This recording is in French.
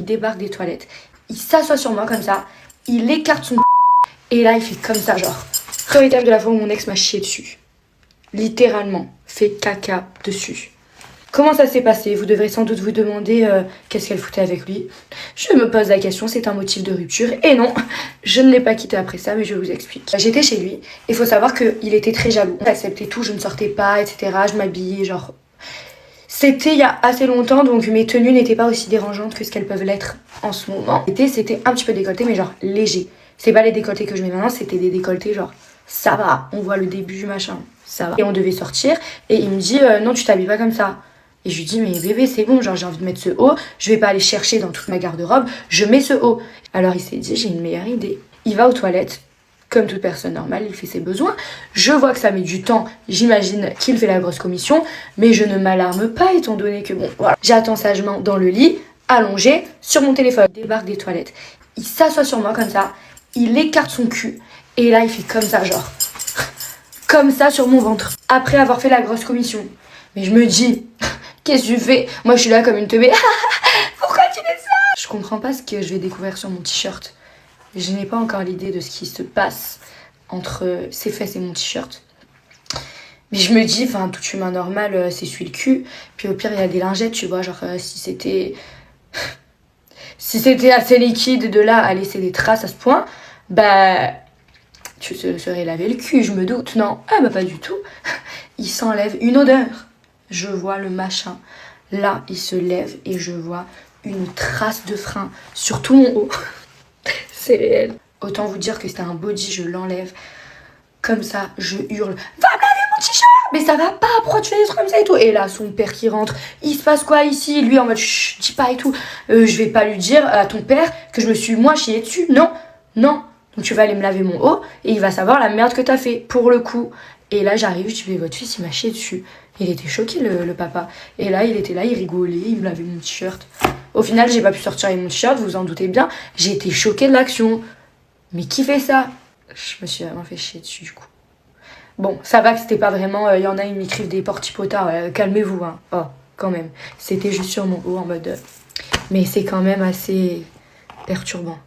Il débarque des toilettes, il s'assoit sur moi comme ça, il écarte son et là il fait comme ça genre. Héritage de la fois où mon ex m'a chié dessus. Littéralement, fait caca dessus. Comment ça s'est passé? Vous devrez sans doute vous demander qu'est-ce qu'elle foutait avec lui. Je me pose la question, c'est un motif de rupture. Et non, je ne l'ai pas quitté après ça, mais je vous explique. J'étais chez lui, il faut savoir qu'il était très jaloux. J'acceptais tout, je ne sortais pas, etc. Je m'habillais genre... C'était il y a assez longtemps, donc mes tenues n'étaient pas aussi dérangeantes que ce qu'elles peuvent l'être en ce moment. C'était un petit peu décolleté, mais genre léger. C'est pas les décolletés que je mets maintenant, c'était des décolletés genre ça va, on voit le début, machin, ça va. Et on devait sortir, et il me dit non, tu t'habilles pas comme ça. Et je lui dis mais bébé c'est bon, genre j'ai envie de mettre ce haut, je vais pas aller chercher dans toute ma garde-robe, je mets ce haut. Alors il s'est dit j'ai une meilleure idée. Il va aux toilettes, comme toute personne normale, il fait ses besoins. Je vois que ça met du temps, j'imagine qu'il fait la grosse commission, mais je ne m'alarme pas étant donné que bon voilà. J'attends sagement dans le lit, allongé, sur mon téléphone. Il débarque des toilettes, il s'assoit sur moi comme ça, il écarte son cul, et là il fait comme ça genre. Comme ça sur mon ventre, après avoir fait la grosse commission. Mais je me dis, qu'est-ce que tu fais? Moi je suis là comme une teubée. Pourquoi tu fais ça? Je comprends pas ce que je vais découvrir sur mon t-shirt. Je n'ai pas encore l'idée de ce qui se passe entre ses fesses et mon t-shirt. Mais je me dis, enfin tout humain normal s'essuie le cul. Puis au pire il y a des lingettes, tu vois, genre si c'était assez liquide de là à laisser des traces à ce point, bah... tu te serais lavé le cul, je me doute. Non, ah bah pas du tout. Il s'enlève une odeur. Je vois le machin. Là, il se lève et je vois une trace de frein sur tout mon haut. C'est réel. Autant vous dire que c'était un body, je l'enlève. Comme ça, je hurle. Va me laver mon t-shirt! Mais ça va pas, pourquoi tu fais des trucs comme ça et tout? Et là, son père qui rentre. Il se passe quoi ici? Lui en mode, chut, dis pas et tout. Je vais pas lui dire à ton père que je me suis moi chié dessus. Non, non. Donc tu vas aller me laver mon haut et il va savoir la merde que t'as fait, pour le coup. Et là j'arrive, je dis mais votre fils il m'a chié dessus. Il était choqué le papa. Et là il était là, il rigolait, il me lavait mon t-shirt. Au final j'ai pas pu sortir avec mon t-shirt, vous vous en doutez bien. J'ai été choquée de l'action. Mais qui fait ça? Je me suis vraiment fait chier dessus du coup. Bon, ça va que c'était pas vraiment, y en a, ils m'écrivent des portipotards, calmez-vous hein. Oh, quand même. C'était juste sur mon haut en mode... mais c'est quand même assez perturbant.